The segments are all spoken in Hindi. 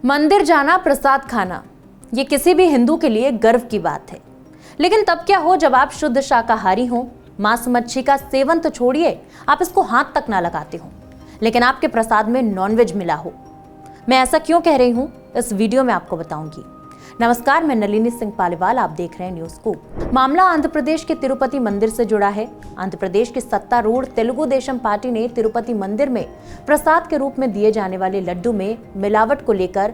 मंदिर जाना, प्रसाद खाना, ये किसी भी हिंदू के लिए गर्व की बात है। लेकिन तब क्या हो जब आप शुद्ध शाकाहारी हो, मांस मच्छी का सेवन तो छोड़िए, आप इसको हाथ तक ना लगाते हो, लेकिन आपके प्रसाद में नॉनवेज मिला हो। मैं ऐसा क्यों कह रही हूं, इस वीडियो में आपको बताऊंगी। नमस्कार, मैं नलिनी सिंह पालीवाल, आप देख रहे हैं न्यूज स्कूप। मामला आंध्र प्रदेश के तिरुपति मंदिर से जुड़ा है। आंध्र प्रदेश की सत्तारूढ़ तेलुगु देशम पार्टी ने तिरुपति मंदिर में प्रसाद के रूप में दिए जाने वाले लड्डू में मिलावट को लेकर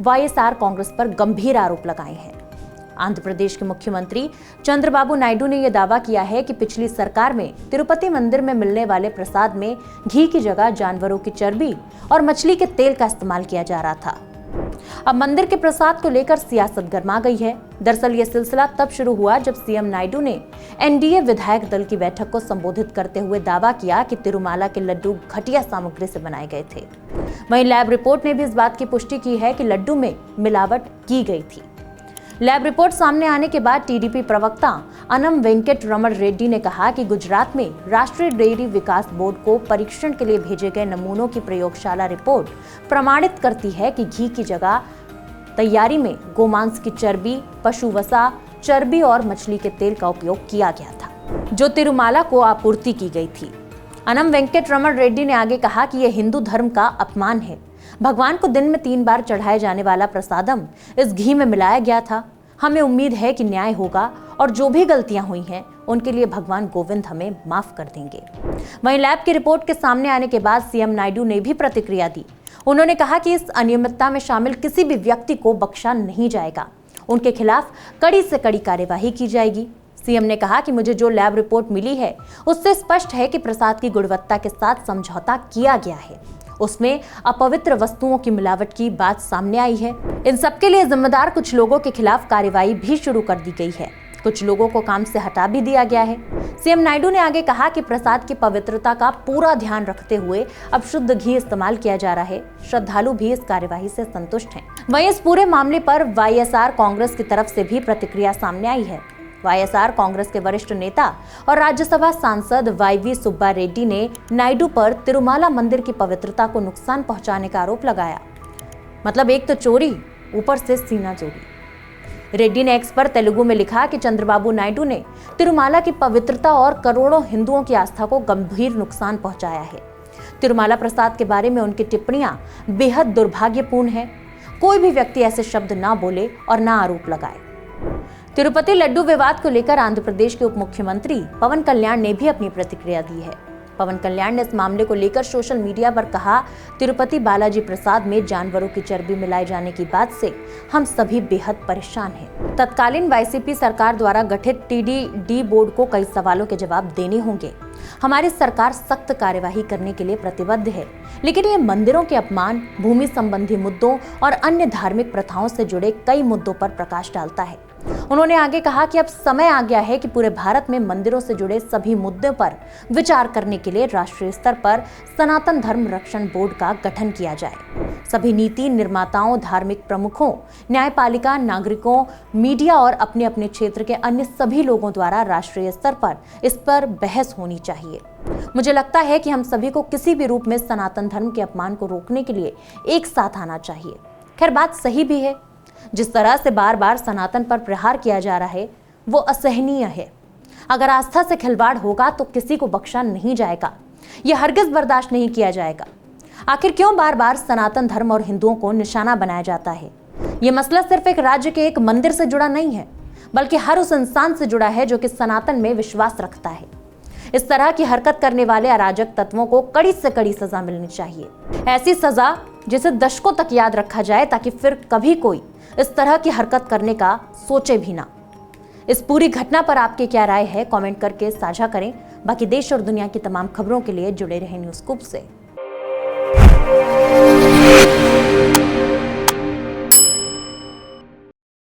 वाईएसआर कांग्रेस पर गंभीर आरोप लगाए हैं। आंध्र प्रदेश के मुख्यमंत्री चंद्रबाबू नायडू ने यह दावा किया है कि पिछली सरकार में तिरुपति मंदिर में मिलने वाले प्रसाद में घी की जगह जानवरों की चर्बी और मछली के तेल का इस्तेमाल किया जा रहा था। अब मंदिर के प्रसाद को लेकर सियासत गर्मा गई है। दरअसल ये सिलसिला तब शुरू हुआ जब सीएम नायडू ने एनडीए विधायक दल की बैठक को संबोधित करते हुए दावा किया कि तिरुमाला के लड्डू घटिया सामग्री से बनाए गए थे। वहीं लैब रिपोर्ट ने भी इस बात की पुष्टि की है कि लड्डू में मिलावट की गई थी। लैब रिपोर्ट सामने आने के बाद टीडीपी प्रवक्ता अनम वेंकट रमण रेड्डी ने कहा कि गुजरात में राष्ट्रीय डेयरी विकास बोर्ड को परीक्षण के लिए भेजे गए नमूनों की प्रयोगशाला रिपोर्ट प्रमाणित करती है कि घी की जगह तैयारी में गोमांस की चर्बी, पशु वसा, चर्बी और मछली के तेल का उपयोग किया गया था, जो तिरुमाला को आपूर्ति की गई थी। अनम वेंकट रमण रेड्डी ने आगे कहा कि यह हिंदू धर्म का अपमान है। भगवान को दिन में 3 बार चढ़ाए जाने वाला प्रसादम इस घी में मिलाया गया था। हमें उम्मीद है कि न्याय होगा और जो भी गलतियां हुई हैं उनके लिए भगवान गोविंद हमें माफ कर देंगे। वहीं लैब की रिपोर्ट के सामने आने के बाद सीएम नायडू ने भी प्रतिक्रिया दी। उन्होंने कहा कि इस अनियमितता में शामिल किसी भी व्यक्ति को बख्शा नहीं जाएगा, उनके खिलाफ कड़ी से कड़ी कार्यवाही की जाएगी। सीएम ने कहा कि मुझे जो लैब रिपोर्ट मिली है उससे स्पष्ट है कि प्रसाद की गुणवत्ता के साथ समझौता किया गया है, उसमें अपवित्र वस्तुओं की मिलावट की बात सामने आई है। इन सबके लिए जिम्मेदार कुछ लोगों के खिलाफ कार्रवाई भी शुरू कर दी गई है, कुछ लोगों को काम से हटा भी दिया गया है। सीएम नायडू ने आगे कहा कि प्रसाद की पवित्रता का पूरा ध्यान रखते हुए अब शुद्ध घी इस्तेमाल किया जा रहा है। श्रद्धालु भी इस कार्यवाही से संतुष्ट हैं। वहीं इस पूरे मामले पर वाईएसआर कांग्रेस की तरफ से भी प्रतिक्रिया सामने आई है। वाईएसआर कांग्रेस के वरिष्ठ नेता और राज्यसभा सांसद वाईवी सुब्बा रेड्डी ने नायडू पर तिरुमाला मंदिर की पवित्रता को नुकसान पहुंचाने का आरोप लगाया। मतलब एक तो चोरी, ऊपर से सीना चोरी। रेड्डी ने एक्स पर तेलुगु में लिखा कि चंद्रबाबू नायडू ने तिरुमाला की पवित्रता और करोड़ों हिंदुओं की आस्था को गंभीर नुकसान पहुंचाया है। तिरुमाला प्रसाद के बारे में उनकी टिप्पणियां बेहद दुर्भाग्यपूर्ण है। कोई भी व्यक्ति ऐसे शब्द ना बोले और ना आरोप लगाए। तिरुपति लड्डू विवाद को लेकर आंध्र प्रदेश के उप मुख्यमंत्री पवन कल्याण ने भी अपनी प्रतिक्रिया दी है। पवन कल्याण ने इस मामले को लेकर सोशल मीडिया पर कहा, तिरुपति बालाजी प्रसाद में जानवरों की चर्बी मिलाए जाने की बात से हम सभी बेहद परेशान हैं। तत्कालीन वाईसीपी सरकार द्वारा गठित टीडीडी बोर्ड को कई सवालों के जवाब देने होंगे। हमारी सरकार सख्त कार्यवाही करने के लिए प्रतिबद्ध है, लेकिन ये मंदिरों के अपमान, भूमि संबंधी मुद्दों और अन्य धार्मिक प्रथाओं से जुड़े कई मुद्दों पर प्रकाश डालता है। उन्होंने आगे कहा कि अब समय आ गया है कि पूरे भारत में मंदिरों से जुड़े सभी मुद्दों पर विचार करने के लिए राष्ट्रीय स्तर पर सनातन धर्म रक्षण बोर्ड का गठन किया जाए। सभी नीति निर्माताओं, धार्मिक प्रमुखों, न्यायपालिका, नागरिकों, मीडिया और अपने अपने क्षेत्र के अन्य सभी लोगों द्वारा राष्ट्रीय स्तर पर इस पर बहस होनी चाहिए। मुझे लगता है कि हम सभी को किसी भी रूप में सनातन धर्म के अपमान को रोकने के लिए एक साथ आना चाहिए। खैर, बात सही भी है। जिस तरह से बार बार सनातन पर प्रहार किया जा रहा है वो असहनीय है। अगर आस्था से खिलवाड़ होगा तो किसी को बख्शा नहीं जाएगा। यह हरगिज बर्दाश्त नहीं किया जाएगा। आखिर क्यों बार बार सनातन धर्म और हिंदुओं को निशाना बनाया जाता है? यह मसला सिर्फ एक राज्य के एक मंदिर से जुड़ा नहीं है, बल्कि हर उस इंसान से जुड़ा है जो कि सनातन में विश्वास रखता है। इस तरह की हरकत करने वाले अराजक तत्वों को कड़ी से कड़ी सजा मिलनी चाहिए। ऐसी सजा जिसे दशकों तक याद रखा जाए, ताकि फिर कभी कोई इस तरह की हरकत करने का सोचे भी ना। इस पूरी घटना पर आपकी क्या राय है, कमेंट करके साझा करें। बाकी देश और दुनिया की तमाम खबरों के लिए जुड़े रहें न्यूज स्कूप से।